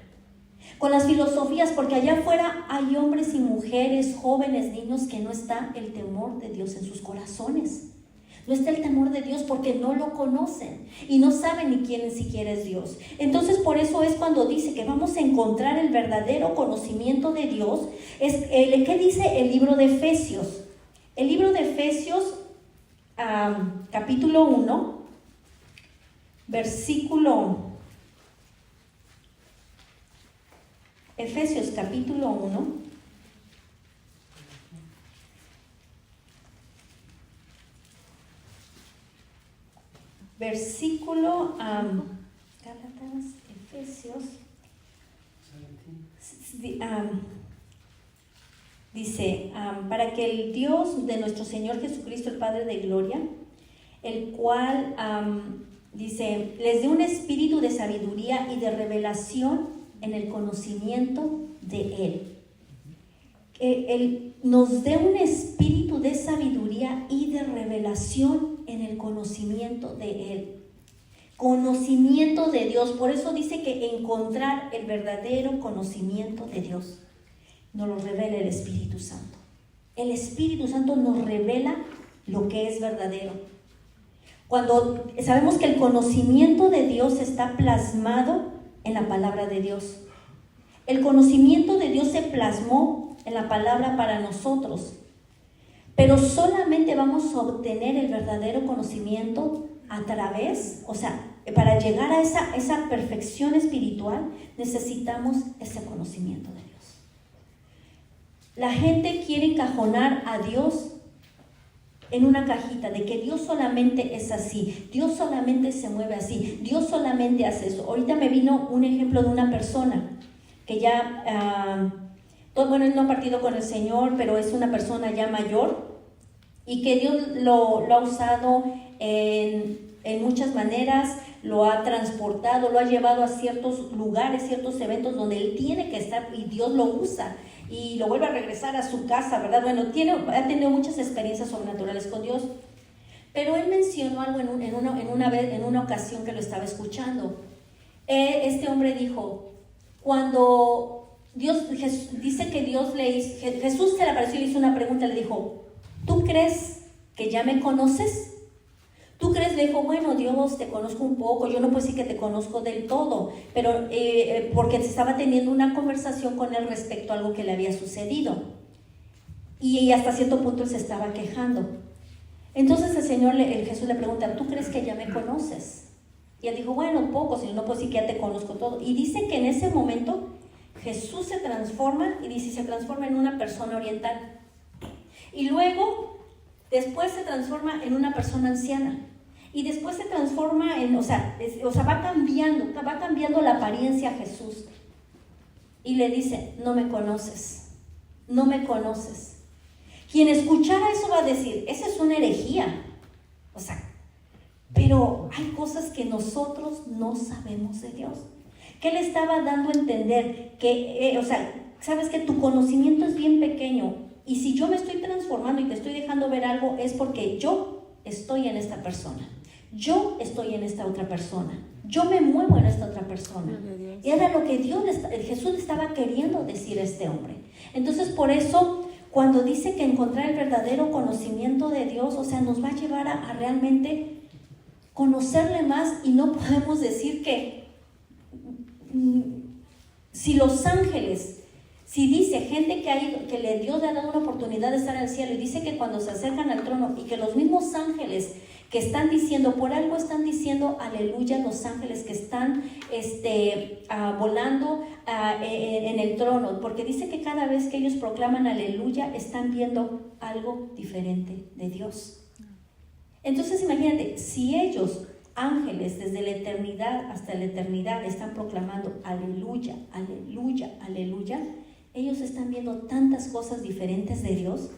Con las filosofías, porque allá afuera hay hombres y mujeres, jóvenes, niños, que no está el temor de Dios en sus corazones. No está el temor de Dios porque no lo conocen y no saben ni quién siquiera es Dios. Entonces, por eso es cuando dice que vamos a encontrar el verdadero conocimiento de Dios. ¿Qué dice el libro de Efesios? El libro de Efesios, capítulo 1, versículo... Efesios capítulo 1, versículo, Gálatas, Efesios, dice, para que el Dios de nuestro Señor Jesucristo, el Padre de Gloria, el cual, dice, les dé un espíritu de sabiduría y de revelación en el conocimiento de Él. Que Él nos dé un espíritu de sabiduría y de revelación en el conocimiento de Él. Conocimiento de Dios. Por eso dice que encontrar el verdadero conocimiento de Dios nos lo revela el Espíritu Santo. El Espíritu Santo nos revela lo que es verdadero. Cuando sabemos que el conocimiento de Dios está plasmado en la palabra de Dios. El conocimiento de Dios se plasmó en la palabra para nosotros, pero solamente vamos a obtener el verdadero conocimiento a través, o sea, para llegar a esa perfección espiritual, necesitamos ese conocimiento de Dios. La gente quiere encajonar a Dios en una cajita, de que Dios solamente es así, Dios solamente se mueve así, Dios solamente hace eso. Ahorita me vino un ejemplo de una persona que ya, él no ha partido con el Señor, pero es una persona ya mayor y que Dios lo ha usado en muchas maneras, lo ha transportado, lo ha llevado a ciertos lugares, ciertos eventos donde Él tiene que estar y Dios lo usa. Y lo vuelve a regresar a su casa, ¿verdad? Bueno, ha tenido muchas experiencias sobrenaturales con Dios. Pero él mencionó algo en una ocasión que lo estaba escuchando. Este hombre dijo, cuando dice que Jesús se le apareció y le hizo una pregunta, le dijo, ¿tú crees que ya me conoces? ¿Tú crees? Le dijo, bueno, Dios, te conozco un poco, yo no puedo decir que te conozco del todo, pero porque estaba teniendo una conversación con él respecto a algo que le había sucedido. Y hasta cierto punto él se estaba quejando. Entonces Jesús le pregunta, ¿tú crees que ya me conoces? Y él dijo, bueno, poco, Señor, no puedo decir que ya te conozco todo. Y dice que en ese momento Jesús se transforma, y dice, se transforma en una persona oriental. Y luego, después se transforma en una persona anciana. Y después se transforma va cambiando la apariencia a Jesús. Y le dice, no me conoces. Quien escuchara eso va a decir, esa es una herejía. Pero hay cosas que nosotros no sabemos de Dios. ¿Qué le estaba dando a entender? Que, sabes que tu conocimiento es bien pequeño. Y si yo me estoy transformando y te estoy dejando ver algo, es porque yo estoy en esta persona. Yo estoy en esta otra persona. Yo me muevo en esta otra persona. Y era lo que Jesús estaba queriendo decir a este hombre. Entonces, por eso, cuando dice que encontrar el verdadero conocimiento de Dios, nos va a llevar a realmente conocerle más, y no podemos decir que si los ángeles... Si dice gente que Dios le ha dado una oportunidad de estar en el cielo, y dice que cuando se acercan al trono y que los mismos ángeles que están diciendo, por algo están diciendo aleluya, los ángeles que están volando en el trono, porque dice que cada vez que ellos proclaman aleluya, están viendo algo diferente de Dios. Entonces imagínate, si ellos, ángeles, desde la eternidad hasta la eternidad, están proclamando aleluya, aleluya, aleluya, ellos están viendo tantas cosas diferentes de Dios.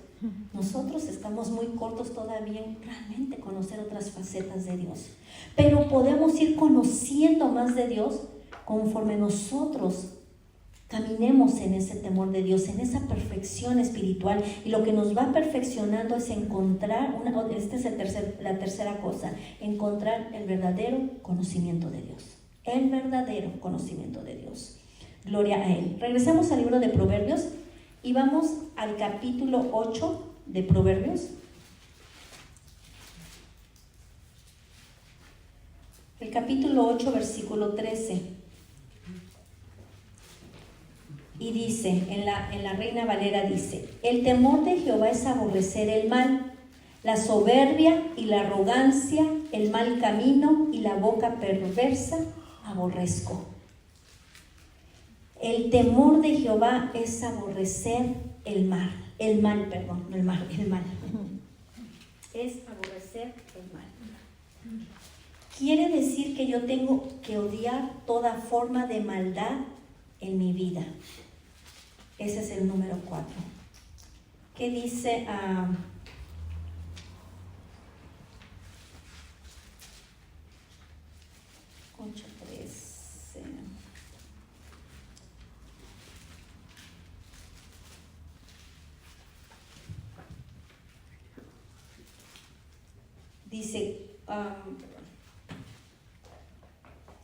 Nosotros estamos muy cortos todavía en realmente conocer otras facetas de Dios, pero podemos ir conociendo más de Dios conforme nosotros caminemos en ese temor de Dios, en esa perfección espiritual. Y lo que nos va perfeccionando es encontrar, esta es la tercera cosa, encontrar el verdadero conocimiento de Dios. El verdadero conocimiento de Dios. Gloria a Él. Regresemos al libro de Proverbios y vamos al capítulo 8 de Proverbios. El capítulo 8, versículo 13. Y dice, en la Reina Valera dice: el temor de Jehová es aborrecer el mal, la soberbia y la arrogancia, el mal camino y la boca perversa aborrezco. El temor de Jehová es aborrecer el mal. Es aborrecer el mal. Quiere decir que yo tengo que odiar toda forma de maldad en mi vida. Ese es el número 4. ¿Qué dice? 8:13. Dice,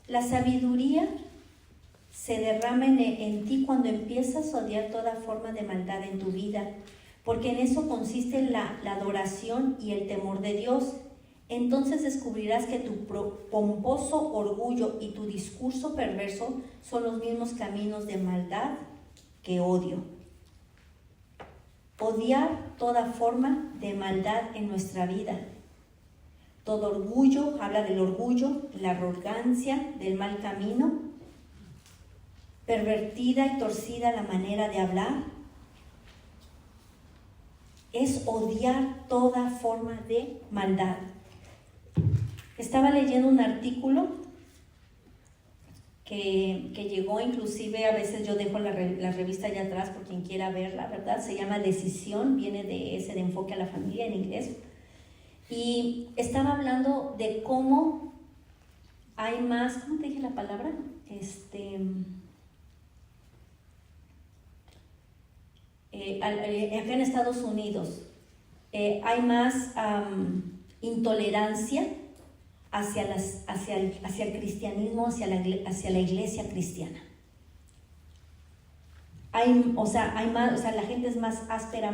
la sabiduría se derrama en ti cuando empiezas a odiar toda forma de maldad en tu vida, porque en eso consiste la adoración y el temor de Dios. Entonces descubrirás que tu pomposo orgullo y tu discurso perverso son los mismos caminos de maldad que odio. Odiar toda forma de maldad en nuestra vida. Todo orgullo, habla del orgullo, la arrogancia, del mal camino, pervertida y torcida la manera de hablar. Es odiar toda forma de maldad. Estaba leyendo un artículo que llegó, inclusive a veces yo dejo la revista allá atrás por quien quiera verla, ¿verdad? Se llama Decisión, viene de ese de enfoque a la familia en inglés. Y estaba hablando de cómo hay más, ¿cómo te dije la palabra? Acá en Estados Unidos hay más intolerancia hacia el cristianismo, hacia la iglesia cristiana. Hay más, la gente es más áspera,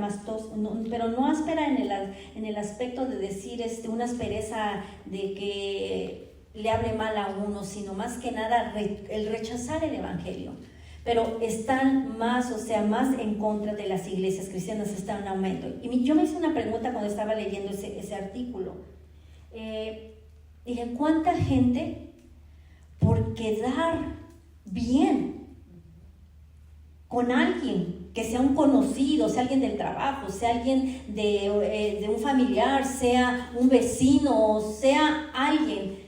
pero no áspera en el aspecto de decir una aspereza de que le hable mal a uno, sino más que nada el rechazar el evangelio. Pero están más en contra de las iglesias cristianas, está en aumento. Y yo me hice una pregunta cuando estaba leyendo ese artículo. Dije, ¿cuánta gente por quedar bien con alguien, que sea un conocido, sea alguien del trabajo, sea alguien de un familiar, sea un vecino, sea alguien,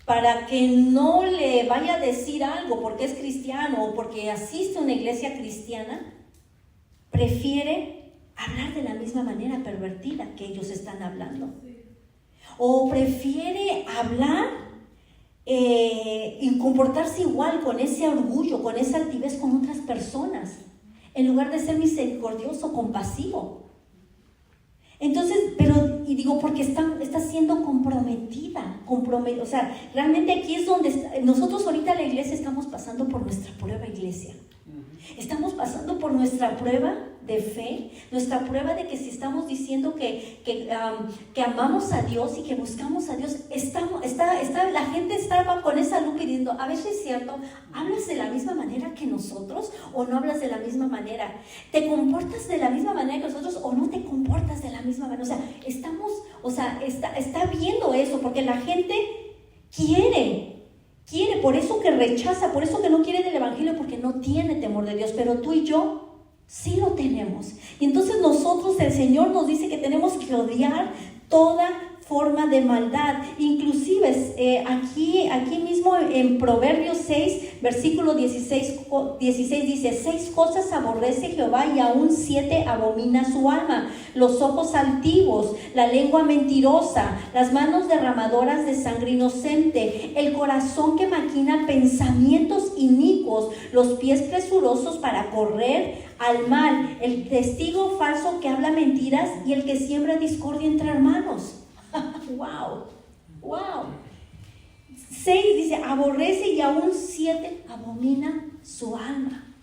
para que no le vaya a decir algo porque es cristiano o porque asiste a una iglesia cristiana, prefiere hablar de la misma manera pervertida que ellos están hablando? O prefiere hablar y comportarse igual, con ese orgullo, con esa altivez con otras personas, en lugar de ser misericordioso, compasivo. Entonces, porque está siendo comprometida. O sea, realmente aquí es donde nosotros ahorita la iglesia estamos pasando por nuestra prueba, iglesia. Estamos pasando por nuestra prueba de fe, nuestra prueba de que si estamos diciendo que amamos a Dios y que buscamos a Dios, la gente estaba con esa lupa y diciendo, a ver si es cierto, ¿hablas de la misma manera que nosotros o no hablas de la misma manera? ¿Te comportas de la misma manera que nosotros o no te comportas de la misma manera? Está viendo eso, porque la gente quiere quiere, por eso que rechaza, por eso que no quiere del evangelio, porque no tiene temor de Dios. Pero tú y yo sí lo tenemos. Y entonces nosotros, el Señor nos dice que tenemos que odiar toda forma de maldad. Inclusive aquí mismo en Proverbios 6, versículo 16 dice: 6 cosas aborrece Jehová y aún 7 abomina su alma: los ojos altivos, la lengua mentirosa, las manos derramadoras de sangre inocente, el corazón que maquina pensamientos inicuos, los pies presurosos para correr al mal, el testigo falso que habla mentiras y el que siembra discordia entre hermanos. Wow. 6 dice: aborrece y aún 7 abomina su alma.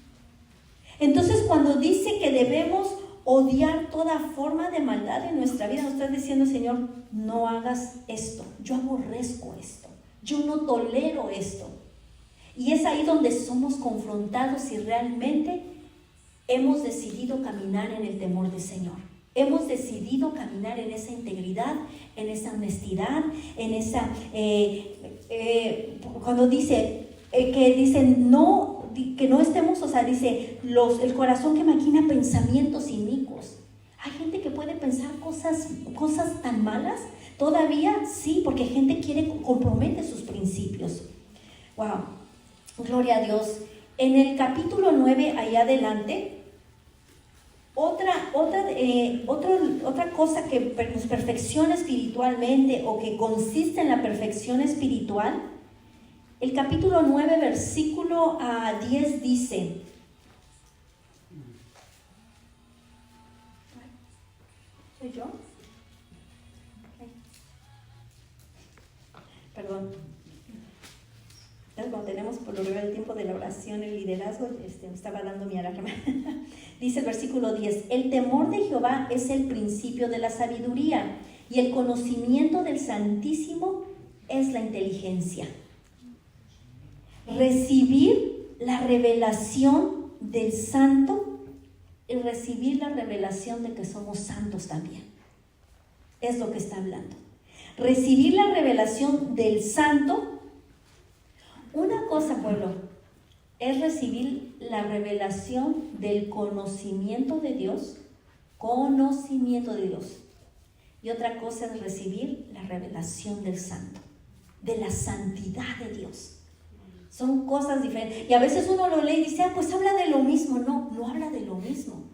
Entonces, cuando dice que debemos odiar toda forma de maldad en nuestra vida, nos está diciendo: Señor, no hagas esto, yo aborrezco esto, yo no tolero esto. Y es ahí donde somos confrontados si realmente hemos decidido caminar en el temor del Señor. Hemos decidido caminar en esa integridad, en esa honestidad, en esa, cuando dice, que dicen no, que no estemos, o sea, dice, el corazón que maquina pensamientos inicuos. Hay gente que puede pensar cosas tan malas, todavía sí, porque gente compromete sus principios. Wow, gloria a Dios. En el capítulo 9, ahí adelante, otra cosa que nos perfecciona espiritualmente, o que consiste en la perfección espiritual, el capítulo 9, versículo 10 dice: ¿soy yo? Okay. Perdón. Cuando tenemos por lo regular el tiempo de la oración, el liderazgo, me estaba dando mi alarma. Dice el versículo 10: el temor de Jehová es el principio de la sabiduría, y el conocimiento del Santísimo es la inteligencia. Recibir la revelación del Santo y recibir la revelación de que somos santos también. Es lo que está hablando. Recibir la revelación del Santo. Una cosa, pueblo, es recibir la revelación del conocimiento de Dios, y otra cosa es recibir la revelación del Santo, de la santidad de Dios. Son cosas diferentes. Y a veces uno lo lee y dice: pues habla de lo mismo. No habla de lo mismo.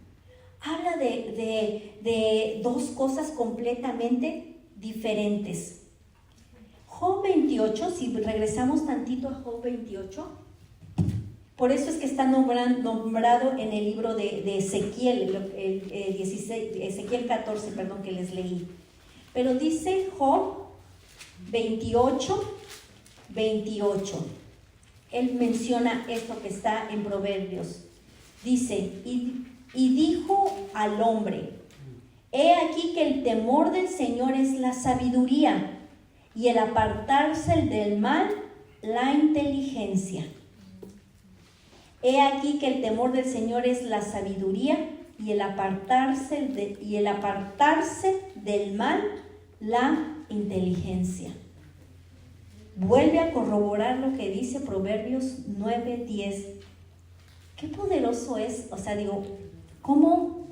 Habla de dos cosas completamente diferentes. Job 28, si regresamos tantito a Job 28, por eso es que está nombrado en el libro de Ezequiel, Ezequiel 14, que les leí. Pero dice Job 28, él menciona esto que está en Proverbios. Dice: y dijo al hombre: he aquí que el temor del Señor es la sabiduría, y el apartarse del mal, la inteligencia. He aquí que el temor del Señor es la sabiduría, y el apartarse del mal, la inteligencia. Vuelve a corroborar lo que dice Proverbios 9:10. Qué poderoso es, cómo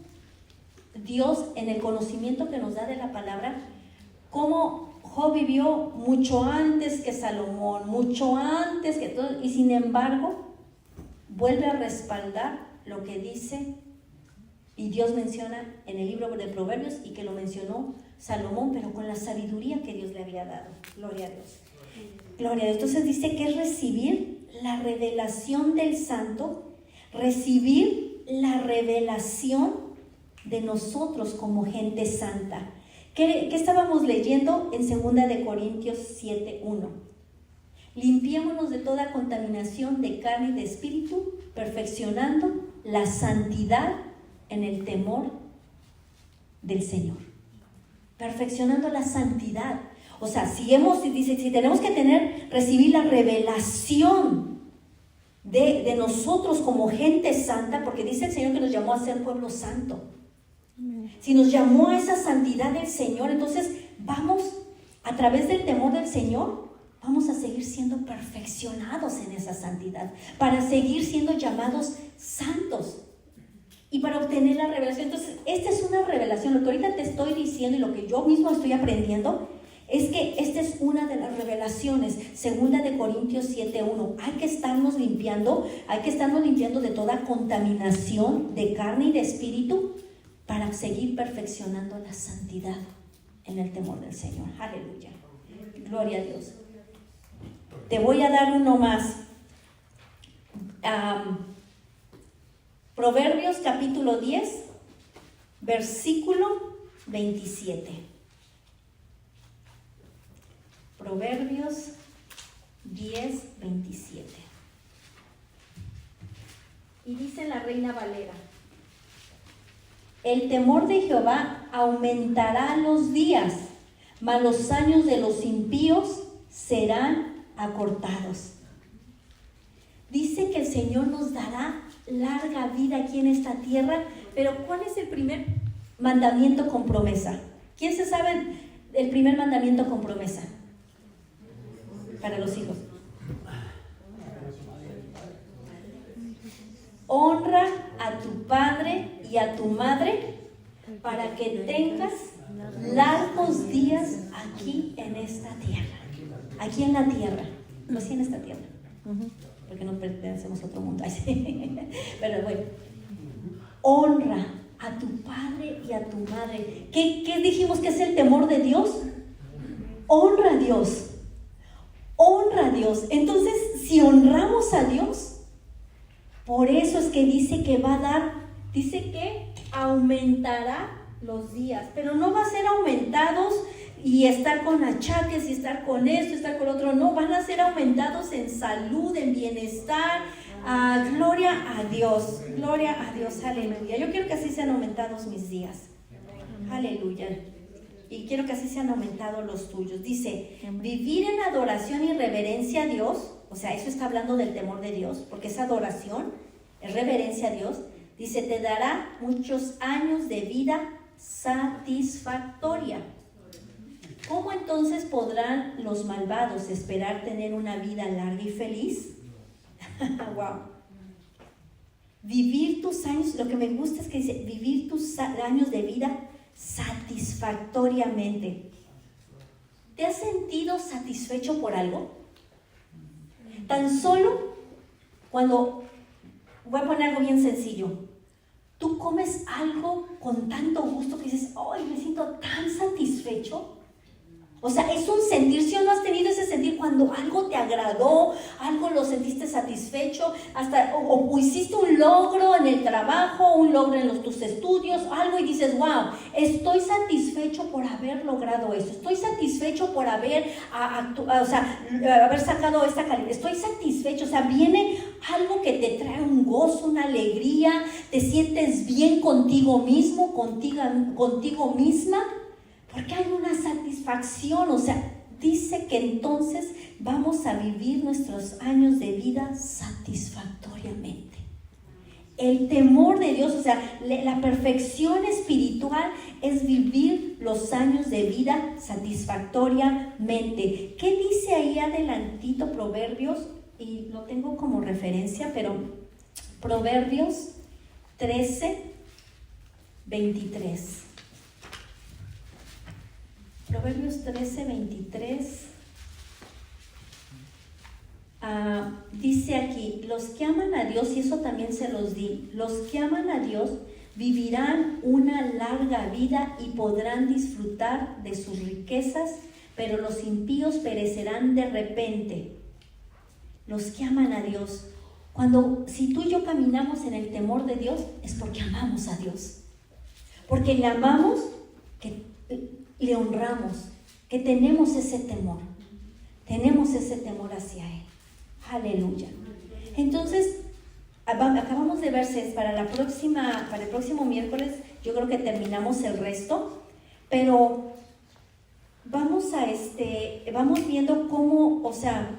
Dios, en el conocimiento que nos da de la palabra, cómo Job vivió mucho antes que Salomón, mucho antes que todo, y sin embargo vuelve a respaldar lo que dice y Dios menciona en el libro de Proverbios, y que lo mencionó Salomón, pero con la sabiduría que Dios le había dado. Gloria a Dios. Gloria a Dios. Entonces dice que es recibir la revelación del Santo, recibir la revelación de nosotros como gente santa. ¿Qué estábamos leyendo en 2 de Corintios 7:1? Limpiémonos de toda contaminación de carne y de espíritu, perfeccionando la santidad en el temor del Señor. Perfeccionando la santidad. O sea, si tenemos que recibir la revelación de nosotros como gente santa, porque dice el Señor que nos llamó a ser pueblo santo. Si nos llamó a esa santidad del Señor, entonces vamos, a través del temor del Señor, vamos a seguir siendo perfeccionados en esa santidad, para seguir siendo llamados santos y para obtener la revelación. Entonces, esta es una revelación. Lo que ahorita te estoy diciendo y lo que yo mismo estoy aprendiendo es que esta es una de las revelaciones. 2 Corintios 7:1. Hay que estarnos limpiando de toda contaminación de carne y de espíritu para seguir perfeccionando la santidad en el temor del Señor. Aleluya. Gloria a Dios. Te voy a dar uno más. Proverbios capítulo 10, versículo 27. Proverbios 10, 27. Y dice la Reina Valera: el temor de Jehová aumentará los días, mas los años de los impíos serán acortados. Dice que el Señor nos dará larga vida aquí en esta tierra, pero ¿cuál es el primer mandamiento con promesa? ¿Quién se sabe el primer mandamiento con promesa para los hijos? Honra a tu padre y a tu madre para que tengas largos días aquí en esta tierra. Aquí en la tierra, no sí en esta tierra, porque no pertenecemos a otro mundo. Pero bueno, honra a tu padre y a tu madre. ¿Qué dijimos que es el temor de Dios? Honra a Dios. Honra a Dios. Entonces, si honramos a Dios, por eso es que dice que va a dar, dice que aumentará los días, pero no va a ser aumentados y estar con achaques y estar con esto, estar con otro. No, van a ser aumentados en salud, en bienestar. Gloria a Dios, aleluya. Yo quiero que así sean aumentados mis días, aleluya. Y quiero que así sean aumentados los tuyos. Dice, vivir en adoración y reverencia a Dios. O sea, eso está hablando del temor de Dios, porque es adoración, es reverencia a Dios. Dice, te dará muchos años de vida satisfactoria. ¿Cómo entonces podrán los malvados esperar tener una vida larga y feliz? Wow. Vivir tus años, lo que me gusta es que dice, vivir tus años de vida satisfactoriamente. ¿Te has sentido satisfecho por algo? Tan solo cuando, voy a poner algo bien sencillo, tú comes algo con tanto gusto que dices, ¡ay, me siento tan satisfecho! O sea, es un sentir. ¿Sí o no has tenido ese sentir cuando algo te agradó, algo lo sentiste satisfecho, hasta o hiciste un logro en el trabajo, un logro en tus estudios, algo y dices, wow, estoy satisfecho por haber logrado eso, estoy satisfecho por haber sacado esta calidad, estoy satisfecho. O sea, viene algo que te trae un gozo, una alegría, te sientes bien contigo mismo, contigo misma. Porque hay una satisfacción. O sea, dice que entonces vamos a vivir nuestros años de vida satisfactoriamente. El temor de Dios, o sea, la perfección espiritual es vivir los años de vida satisfactoriamente. ¿Qué dice ahí adelantito Proverbios? Y lo tengo como referencia, pero Proverbios 13, 23. Proverbios 13, 23, dice aquí, los que aman a Dios, y eso también se los di, los que aman a Dios vivirán una larga vida y podrán disfrutar de sus riquezas, pero los impíos perecerán de repente. Los que aman a Dios, si tú y yo caminamos en el temor de Dios, es porque amamos a Dios, porque le amamos, que le honramos, que tenemos ese temor hacia Él. Aleluya. Entonces, acabamos de ver para el próximo miércoles, yo creo que terminamos el resto, pero vamos viendo cómo, o sea,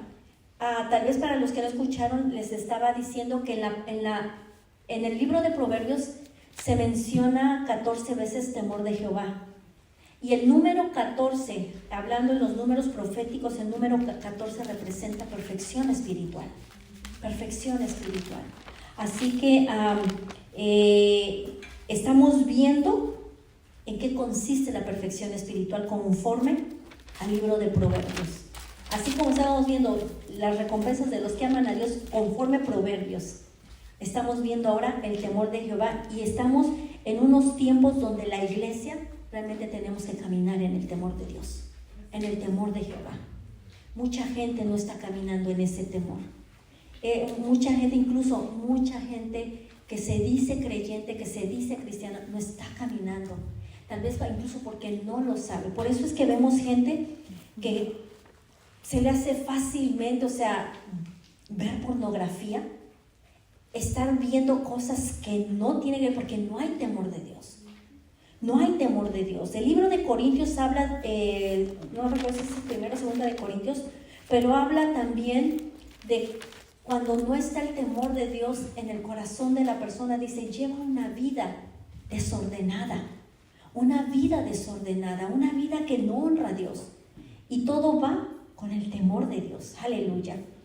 tal vez para los que no escucharon, les estaba diciendo que en el libro de Proverbios se menciona 14 veces temor de Jehová. Y el número 14, hablando en los números proféticos, el número 14 representa perfección espiritual. Perfección espiritual. Así que estamos viendo en qué consiste la perfección espiritual conforme al libro de Proverbios. Así como estábamos viendo las recompensas de los que aman a Dios conforme a Proverbios, estamos viendo ahora el temor de Jehová y estamos en unos tiempos donde la iglesia realmente tenemos que caminar en el temor de Dios, en el temor de Jehová. Mucha gente no está caminando en ese temor. Mucha gente, incluso mucha gente que se dice creyente, que se dice cristiana, no está caminando. Tal vez incluso porque no lo sabe. Por eso es que vemos gente que se le hace fácilmente, o sea, ver pornografía, estar viendo cosas que no tienen que ver, porque no hay temor de Dios. No hay temor de Dios. El libro de Corintios habla, no recuerdo si es primero o segunda de Corintios, pero habla también de cuando no está el temor de Dios en el corazón de la persona, dice, lleva una vida desordenada, una vida que no honra a Dios. Y todo va con el temor de Dios. Aleluya.